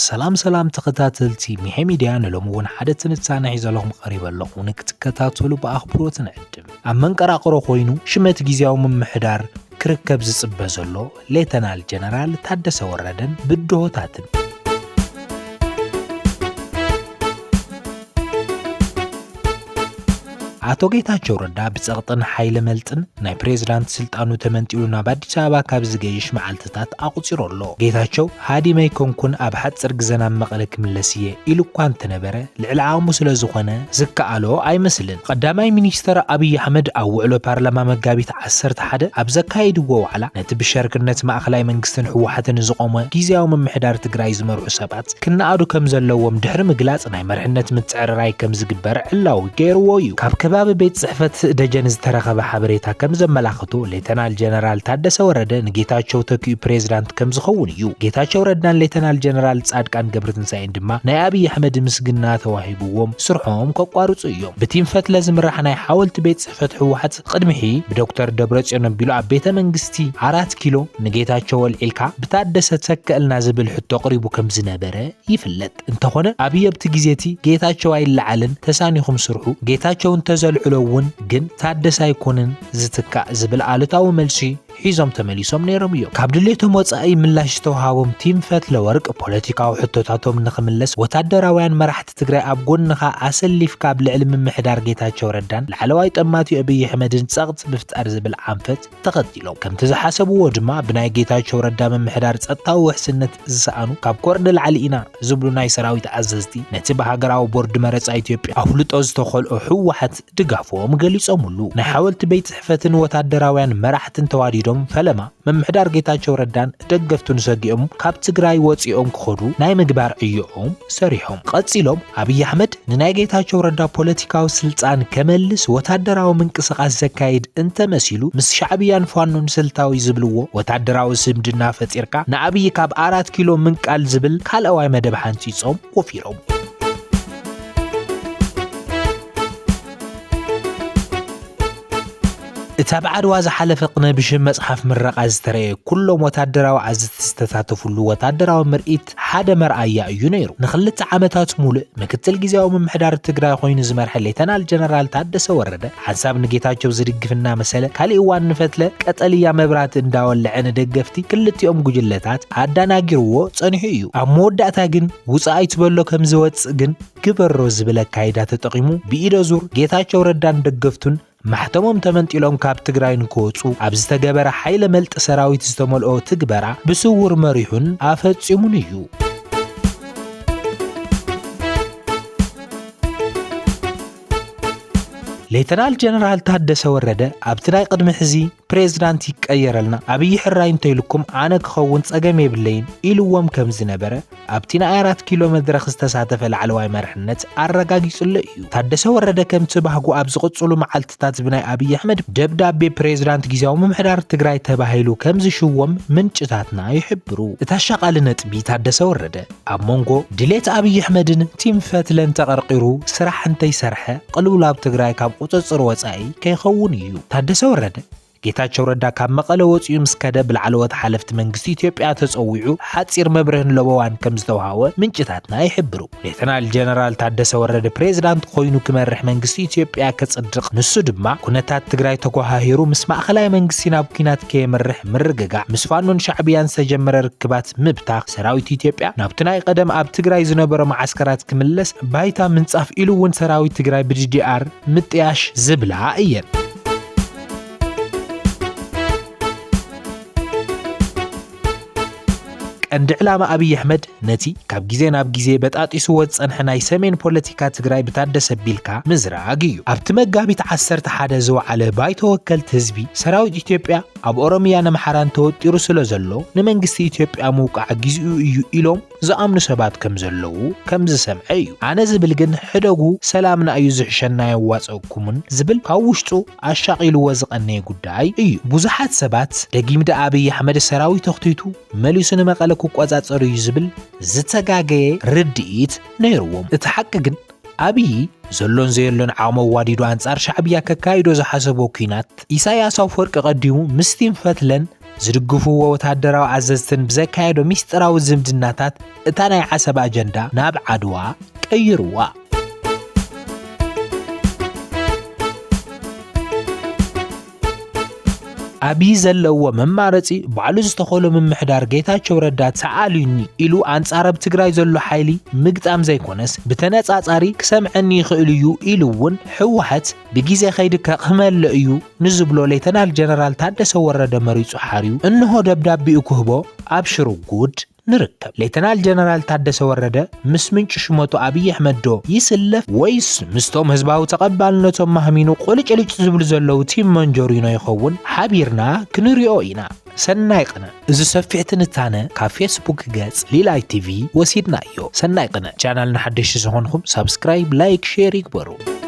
ሰላም ተኸታተልቲ ሚሄ ሚድያ ንሎምውን ሓደ ትንታነ ሒዘለኹም ቀሪበ ኣለኹ ንክትከታተሉ በአኽብሮት ንዕድም ኣብ መንቀራቕሮ ኮይኑ ሽመት ጊዜያዊ ምምሕዳር ክርከብ ዝጽበ ዘሎ ሌተናል ጀነራል ታደሰ ወረደን ብድሆታትን አቶ ጌታቸው ረዳ ብጸቕጥን ኃይለ መልጥን ናይ ፕሬዝዳንት ስልጣኑ ተመንጢሉና በአዲስ አበባ ካብ ዝገይሽ መዓልትታት አቁፂሮ ኣሎ ጌታቸው ሃዲመይ ኮንኩን ኣብ ሓጽር ግዘና መቐለ ክምለስየ ኢሉ እኳ እንተነበረ ልዕሊ ዓቕሙ ስለ ዝኾነ ዝከኣሎ ኣይመስልን ቀዳማይ ሚኒስተር አብይ አሕመድ ኣብ ውዕሎ ፓርላማ መጋቢት 11 ኣብ ዘካየድዎ ዋዕላ ነቲ ብሸርክነት ማእኸላይ መንግስትን ሕወሓትን ዝቆመ ጊዜያዊ ምምሕዳር ትግራይ ዝመርሑ ሰባት ክነኣዱ ከም ዘለዎም ድሕሪ ምግላጽ ናይ መርሕነት ምትዕርራይ ከም ዝግበር ዕላዊ ገይርዎ እዩ ካብ ቤት ጽሕፈት ደጀን ዝተረኸበ ሓበሬታ ከም ዘመላኽቱ ሌተናል ጀነራል ታደሰ ወረደ ንጌታቸው ተኪኡ ፕሬዝዳንት ከም ዝኸውን እዩ ጌታቸው ረዳን ሌተናል ጀነራል ጻድቃን ገብረትንሳኤን ድማ ናይ አብይ አሕመድ ምስግና ተዋሂብዎም ስርሖም ከቋርጹ እዮም በቲም ፈትለ ዝምራሕ ናይ ሓወልቲ ቤት ጽሕፈት ሕወሓት ቅድሚሒ ብዶክተር ደብረጽዮን ኣቢሉ ኣብ ቤተ መንግስቲ 4 ኪሎ ንጌታቸው ወልዒልካ ብታደሰ ተከልና ዝብል ሕቶ ቀሪቡ ከም ዝነበረ ይፍለጥ እንተኾነ አብይ ኣብቲ ግዜቲ ጌታቸው ኣይለዓልን ተሳኒኹም ስርሑ ጌታቸውን ልዑሎውን ግን ታደሰ ኣይኮንን ዝትካ ዝብል አሉታዊ መልሲ ሒዞም ተመሊሶም ነይሮም እዮም ካብ ድሌቶም ወጻኢ ምላሽ ተዋሃቦም ቲም ፈትለ ወርቅ ፖለቲካዊ ሕቶታቶም ንኽምለስ ወታደራውያን መራሕቲ ትግራይ ኣብ ጎንኻ ኣሰሊፍካ ኣብ ልዕሊ ምምሕዳር ጌታቸው ረዳን ላዕለዋይ ጠማቲ አብይ አሕመድን ጸቕጥ ምፍጣር ዝብል ዓንፈት ተኸቲሎም ከምቲ ዝሓሰብዎ ድማ ብናይ ጌታቸው ረዳ ምምሕዳር ጸጥታዊ ውሕስነት ዝሰኣኑ ካብ ኮርድ ላዕሊ ኢና ዝብሉ ናይ ሰራዊት ኣዘዝቲ ነቲ ብሃገራዊ ቦርድ መረፃ ኢትዮጵያ ኣፍልጦ ዝተኸልኦ ሕወሓት ድጋፎም ገሊጾምሉ ናይ ሓወልቲ ቤት ጽሕፈትን ወታደራውያን መራሕትን ተዋዲዶም ፈለማ ምምሕዳር ጌታቸው ረዳን ደገፍቱን ሰጊኦም ካብ ትግራይ ወፂኦም ክኸዱ ናይ ምግባር ዕዮኦም ሰሪሖም ቀፂሎም አብይ አሕመድ ንናይ ጌታቸው ረዳ ፖለቲካዊ ስልጣን ከመልስ ወታደራዊ ምንቅስቃስ ዘካይድ እንተመሲሉ ምስ ሻዕብያን ፋኖን ስልታዊ ዝብልዎ ወታደራዊ ስምድና ፈጢርካ ንአብይ ካብ 4 ኪሎ ምንቃል ዝብል ካልኣዋይ መደብ ሓንፂጾም ወፊሮም እታ ብዓድዋ ዝሓለፈ ቅነብሽን መጽሓፍ ምረቓ ዝተረየ ኩሎም ወታደራዊ ዓዘዝቲ ዝተሳተፉሉ ወታደራዊ ምርኢት ሓደ መርኣያ እዩ ነይሩ ንኽልተ ዓመታት ሙሉእ ምክትል ጊዜያዊ ምምሕዳር ትግራይ ኮይኑ ዝመርሐ ሌተናል ጀነራል ታደሰ ወረደ ሓሳብ ንጌታቸው ዝድግፍና መሰለ ካልእ እዋን ንፈትለ ቀጠልያ መብራት እንዳወልዐ ንደገፍቲ ክልቲኦም ጉጅለታት ኣዳናጊርዎ ጸኒሑ እዩ ኣብ መወዳእታ ግን ውፃኢ ትበሎ ከም ዝወፅእ ግን ግበሮ ዝብል ኣካይዳ ተጠቒሙ ብኢደ ዙር ጌታቸው ረዳን ደገፍቱን ማሕተሞም ተመንጢሎም ካብ ትግራይ ንክወፁ ኣብ ዝተገበረ ኃይለ መልጥ ሰራዊት ዝተመልኦ ትግበራ ብስውር መሪሑን ኣፈጺሙን እዩ ሌተናል ጀነራል ታደሰ ወረደ ኣብቲ ናይ ቅድሚ ሕዚ ፕሬዝዳንት ይቀየረልና አብይ ሕራይ እንተይልኩም ኣነ ክኸውን ጸገም የብለይን ኢሉዎም ከም ዝነበረ ኣብቲ ናይ 4 ኪሎ መድረኽ ዝተሳተፈ ላዕለዋይ መርሕነት ኣረጋጊጹሉ እዩ ታደሰ ወረደ ከምቲ ባህጉ ኣብ ዝቕጽሉ መዓልትታት ብናይ አብይ አሕመድ ደብዳቤ ፕሬዝዳንት ጊዜያዊ ምምሕዳር ትግራይ ተባሂሉ ከም ዝሽወም ምንጭታትና ይሕብሩ እታ ሻቓሊ ነጥቢ ታደሰ ወረደ ኣብ መንጎ ድሌት አብይ አሕመድን ቲም ፈትለን ተቐርቂሩ ስራሕ እንተይሰርሐ ቅልውላብ ትግራይ ካብ ቁጽጽር ወጻኢ ከይኸውን እዩ ታደሰ ወረደ ጌታቸው ረዳ ካብ መቐለ ወፂኡ ምስከደ ብላዕለወት ሓለፍቲ መንግስቲ ኢትዮጵያ ተጸዊዑ ሓጺር መብርህን ለበዋን ከም ዝተዋሃወ ምንጭታትና ይሕብሩ ሌተናል ጀነራል ታደሰ ወረደ ፕሬዝዳንት ኮይኑ ክመርሕ መንግስቲ ኢትዮጵያ ከጽድቕ ንሱ ድማ ኩነታት ትግራይ ተጓሃሂሩ ምስ ማእኸላይ መንግስቲ ናብ ኩናት ከየመርሕ ምርግጋዕ ምስ ፋኖን ሻዕብያን ዝተጀመረ ርክባት ምብታኽ ሰራዊት ኢትዮጵያ ናብቲ ናይ ቀደም ኣብ ትግራይ ዝነበረ ማዓስከራት ክምለስ ባይታ ምንጻፍ ኢሉ እውን ሰራዊት ትግራይ ብዲዲአር ምጥያሽ ዝብላ እየን ቀንዲ ዕላማ አብይ አሕመድ ነቲ ካብ ጊዜ ናብ ጊዜ በጣጢሱ ወጸንሐ ናይ ሰሜን ፖለቲካ ትግራይ ብታደሰ ቢልካ ምዝራግ እዩ ኣብቲ መጋቢት 11 ዝወዓለ ባይተ ወከልቲ ህዝቢ ሰራዊት ኢትዮጵያ ኣብ ኦሮሚያ ነምሓራን ተወጢሩ ስለ ዘሎ ንመንግስቲ ኢትዮጵያ ምውቃዕ ግዚኡ እዩ ኢሎም ዝኣምኑ ሰባት ከም ዘለዉ ከም ዝሰምዐ እዩ ኣነ ዝብል ግን ሕደጉ ሰላምና እዩ ዝሕሸና የዋጸኩምን ዝብል ካብ ውሽጡ ኣሻቂልዎ ዝቐነየ ጉዳይ እዩ ብዙሓት ሰባት ደጊምደ አብይ አሕመድ ሰራዊት ተኽቲቱ መሊሱ ንመቐለ ክቆጻጸሩ እዩ ዝብል ዝተጋገየ ርድኢት ነይርዎም እቲ ሓቂ ግን አብይ ዘሎን ዘየሎን ዓቕሞ ዋዲዱ አንጻር ሻዕብያ ከካይዶ ዝሓሰቦ ኩናት ኢሳያስ አፈወርቂ ቀዲሙ ምስቲም ፈትለን ዝድግፍዎ ወታደራዊ አዘዝትን ብዘካየዶ ሚስጥራዊ ዝምድናታት እታ ናይ ዓሰብ አጀንዳ ናብ ዓድዋ ቀይርዋ አብይ ዘለዎ መማረጺ ባዕሉ ዝተኸሎ ምምሕዳር ጌታቸው ረዳ ተዓልዩኒ ኢሉ አንጻረብ ትግራይ ዘሎ ሓይሊ ምግጣም ዘይኮነስ ብተነጻጻሪ ክሰምዐኒ ይኽእል እዩ ኢሉ እውን ሕወሓት ብጊዜ ኸይድካ ክመልእ እዩ ንዝብሎ ሌተናል ጀነራል ታደሰ ወረደ መሪጹ ሓርዩ እንሆ ደብዳቤኡ ክህቦ ኣብ ሽርጉድ ንርከብ ሌተናል ጀነራል ታደሰ ወረደ ምስ ምንጭ ሽመቱ አብይ አሕመድ ዶ ይስለፍ ወይስ ምስቶም ህዝባዊ ተቀባልነቶም ማህሚኑ ቁልጭልጭ ዝብሉ ዘለው ቲም መንጆሪኖ ይኸውን ሓቢርና ክንሪኦ ኢና ሰናይ ቅነ እዚ ሰፊሕ ትንታነ ካብ ፌስቡክ ገጽ ሊላይ ቲቪ ወሲድና እዩ ሰናይ ቅነ ቻናልና ሓድሽ ዝኾንኩም ሰብስክራይብ ላይክ ሼር ይግበሩ